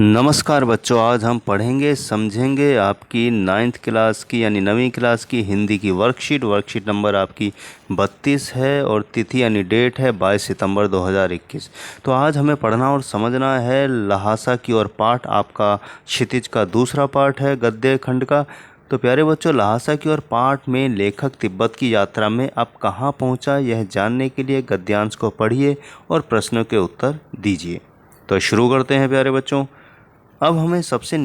नमस्कार बच्चों, आज हम पढ़ेंगे समझेंगे आपकी 9th क्लास की यानी 9वीं क्लास की हिंदी की वर्कशीट नंबर आपकी 32 है और तिथि यानी डेट है 22 सितंबर 2021। तो आज हमें पढ़ना और समझना है लहासा की ओर पाठ। आपका क्षितिज का दूसरा पाठ है गद्य खंड का। तो प्यारे बच्चों, लहासा की ओर पाठ में लेखक तिब्बत की यात्रा में अब कहाँ पहुँचा, यह जानने के लिए गद्यांश को पढ़िए और प्रश्नों के उत्तर दीजिए। तो शुरू करते हैं प्यारे बच्चों। अब हमें सबसे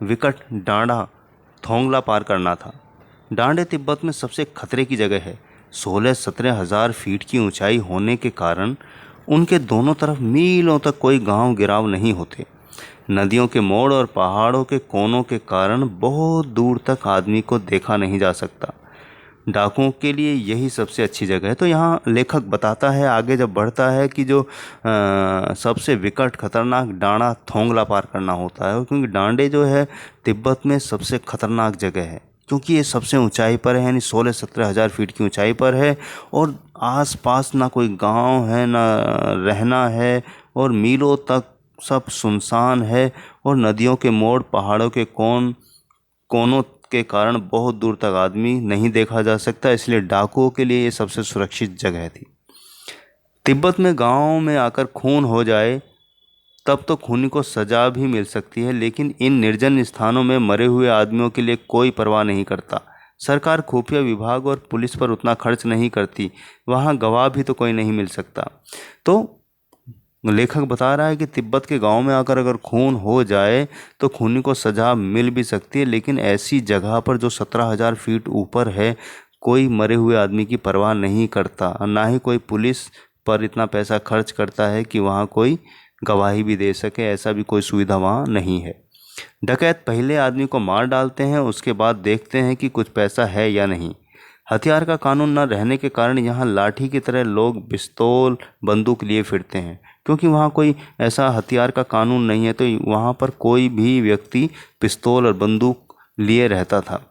विकट डांडा थोंगला पार करना था। डांडे तिब्बत में सबसे खतरे की जगह है। 16-17 हज़ार फीट की ऊंचाई होने के कारण उनके दोनों तरफ मीलों तक कोई गांव गिराव नहीं होते। नदियों के मोड़ और पहाड़ों के कोनों के कारण बहुत दूर तक आदमी को देखा नहीं जा सकता। डाकुओं के लिए यही सबसे अच्छी जगह है। तो यहाँ लेखक बताता है आगे जब बढ़ता है कि जो सबसे विकट खतरनाक डांडा थोंगला पार करना होता है, क्योंकि डांडे जो है तिब्बत में सबसे खतरनाक जगह है, क्योंकि ये सबसे ऊंचाई पर है, यानी 16-17 हज़ार फीट की ऊंचाई पर है और आसपास ना कोई गांव है ना रहना है और मीलों तक सब सुनसान है और नदियों के मोड़ पहाड़ों के कोनों के कारण बहुत दूर तक आदमी नहीं देखा जा सकता। इसलिए डाकुओं के लिए ये सबसे सुरक्षित जगह थी। तिब्बत में गांव में आकर खून हो जाए तब तो खूनी को सजा भी मिल सकती है, लेकिन इन निर्जन स्थानों में मरे हुए आदमियों के लिए कोई परवाह नहीं करता। सरकार खुफिया विभाग और पुलिस पर उतना खर्च नहीं करती, वहाँ गवाह भी तो कोई नहीं मिल सकता। तो लेखक बता रहा है कि तिब्बत के गांव में आकर अगर खून हो जाए तो खूनी को सज़ा मिल भी सकती है, लेकिन ऐसी जगह पर जो 17,000 फीट ऊपर है कोई मरे हुए आदमी की परवाह नहीं करता और ना ही कोई पुलिस पर इतना पैसा खर्च करता है कि वहाँ कोई गवाही भी दे सके। ऐसा भी कोई सुविधा वहाँ नहीं है। डकैत पहले आदमी को मार डालते हैं, उसके बाद देखते हैं कि कुछ पैसा है या नहीं। हथियार का कानून न रहने के कारण यहाँ लाठी की तरह लोग पिस्तौल बंदूक लिए फिरते हैं, क्योंकि वहाँ कोई ऐसा हथियार का कानून नहीं है। तो वहाँ पर कोई भी व्यक्ति पिस्तौल और बंदूक लिए रहता था।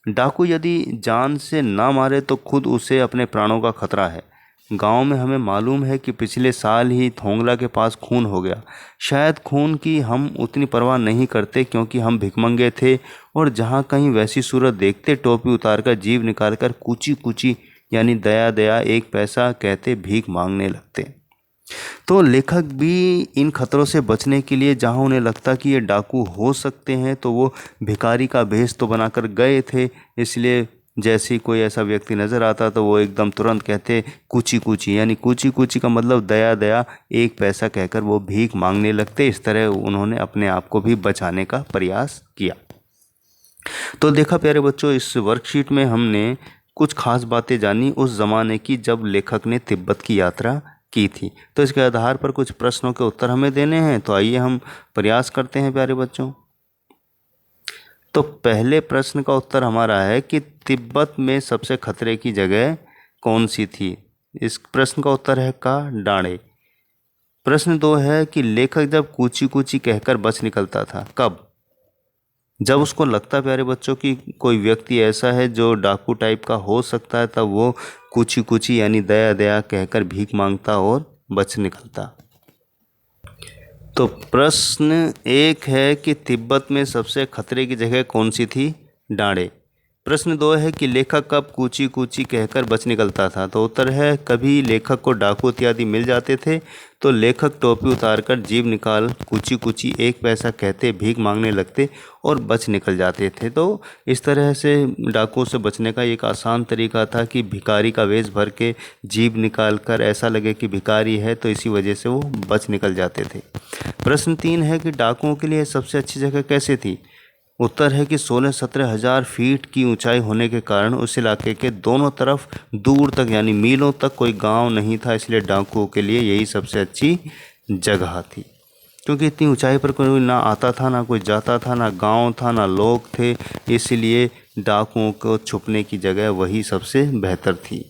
डाकू यदि जान से ना मारे तो खुद उसे अपने प्राणों का खतरा है। गांव में हमें मालूम है कि पिछले साल ही थोंगला के पास खून हो गया। शायद खून की हम उतनी परवाह नहीं करते क्योंकि हम भिखमंगे थे और जहाँ कहीं वैसी सूरत देखते टोपी उतारकर जीभ निकालकर कूची कूची यानी दया दया एक पैसा कहते भीख मांगने लगते। तो लेखक भी इन खतरों से बचने के लिए जहाँ उन्हें लगता कि ये डाकू हो सकते हैं तो वो भिखारी का भेष तो बनाकर गए थे। इसलिए जैसे ही कोई ऐसा व्यक्ति नज़र आता तो वो एकदम तुरंत कहते कूची कूची, यानी कूची कूची का मतलब दया दया एक पैसा कहकर वो भीख मांगने लगते। इस तरह उन्होंने अपने आप को भी बचाने का प्रयास किया। तो देखा प्यारे बच्चों, इस वर्कशीट में हमने कुछ खास बातें जानी उस ज़माने की जब लेखक ने तिब्बत की यात्रा की थी। तो इसके आधार पर कुछ प्रश्नों के उत्तर हमें देने हैं। तो आइए हम प्रयास करते हैं प्यारे बच्चों। तो पहले प्रश्न का उत्तर हमारा है कि तिब्बत में सबसे खतरे की जगह कौन सी थी। इस प्रश्न का उत्तर है का डांडे। प्रश्न 2 है कि लेखक जब कूची कूची कहकर बच निकलता था कब। जब उसको लगता प्यारे बच्चों कि कोई व्यक्ति ऐसा है जो डाकू टाइप का हो सकता है, तब वो कूची कूची यानी दया दया कहकर भीख मांगता और बच निकलता। तो प्रश्न 1 है कि तिब्बत में सबसे खतरे की जगह कौन सी थी, डांडे। प्रश्न 2 है कि लेखक कब कूची कूची कहकर बच निकलता था। तो उत्तर है कभी लेखक को डाकू इत्यादि मिल जाते थे तो लेखक टोपी उतारकर जीभ निकाल कूची कूची एक पैसा कहते भीख मांगने लगते और बच निकल जाते थे। तो इस तरह से डाकुओं से बचने का एक आसान तरीका था कि भिखारी का वेश भर के जीभ निकाल कर ऐसा लगे कि भिखारी है, तो इसी वजह से वो बच निकल जाते थे। प्रश्न 3 है कि डाकुओं के लिए सबसे अच्छी जगह कैसे थी। उत्तर है कि 16-17 हज़ार फीट की ऊंचाई होने के कारण उस इलाके के दोनों तरफ दूर तक यानी मीलों तक कोई गांव नहीं था। इसलिए डाकुओं के लिए यही सबसे अच्छी जगह थी, क्योंकि इतनी ऊंचाई पर कोई ना आता था, ना कोई जाता था, ना गांव था, ना लोग थे। इसलिए डाकुओं को छुपने की जगह वही सबसे बेहतर थी।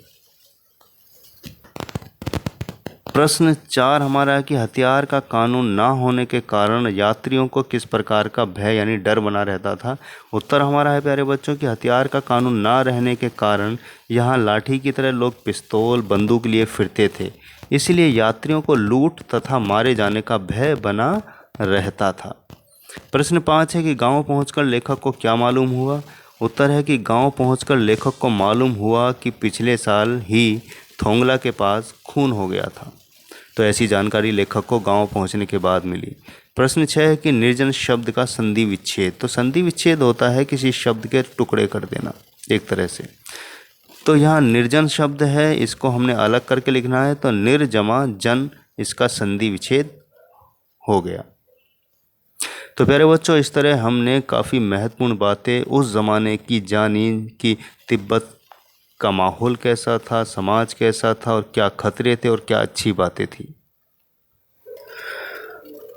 प्रश्न 4 हमारा है कि हथियार का कानून ना होने के कारण यात्रियों को किस प्रकार का भय यानी डर बना रहता था। उत्तर हमारा है प्यारे बच्चों कि हथियार का कानून ना रहने के कारण यहाँ लाठी की तरह लोग पिस्तौल बंदूक लिए फिरते थे। इसलिए यात्रियों को लूट तथा मारे जाने का भय बना रहता था। प्रश्न 5 है कि गांव पहुंचकर लेखक को क्या मालूम हुआ। उत्तर है कि गांव पहुंचकर लेखक को मालूम हुआ कि पिछले साल ही थोंगला के पास खून हो गया था। तो ऐसी जानकारी लेखक को गांव पहुंचने के बाद मिली। प्रश्न 6 है कि निर्जन शब्द का संधि विच्छेद। तो संधि विच्छेद होता है किसी शब्द के टुकड़े कर देना एक तरह से। तो यहाँ निर्जन शब्द है, इसको हमने अलग करके लिखना है। तो निर्जमा जन, इसका संधि विच्छेद हो गया। तो प्यारे बच्चों, इस तरह हमने काफ़ी महत्वपूर्ण बातें उस ज़माने की जानी कि तिब्बत का माहौल कैसा था, समाज कैसा था और क्या खतरे थे और क्या अच्छी बातें थी।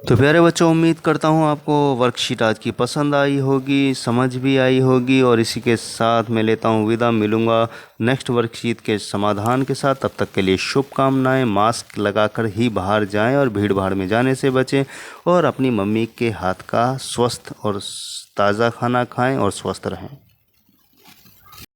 तो प्यारे बच्चों, उम्मीद करता हूँ आपको वर्कशीट आज की पसंद आई होगी, समझ भी आई होगी। और इसी के साथ मैं लेता हूँ विदा, मिलूँगा नेक्स्ट वर्कशीट के समाधान के साथ। तब तक के लिए शुभकामनाएं। मास्क लगाकर ही बाहर जाएं और भीड़ भाड़ में जाने से बचें और अपनी मम्मी के हाथ का स्वस्थ और ताज़ा खाना खाएं और स्वस्थ रहें।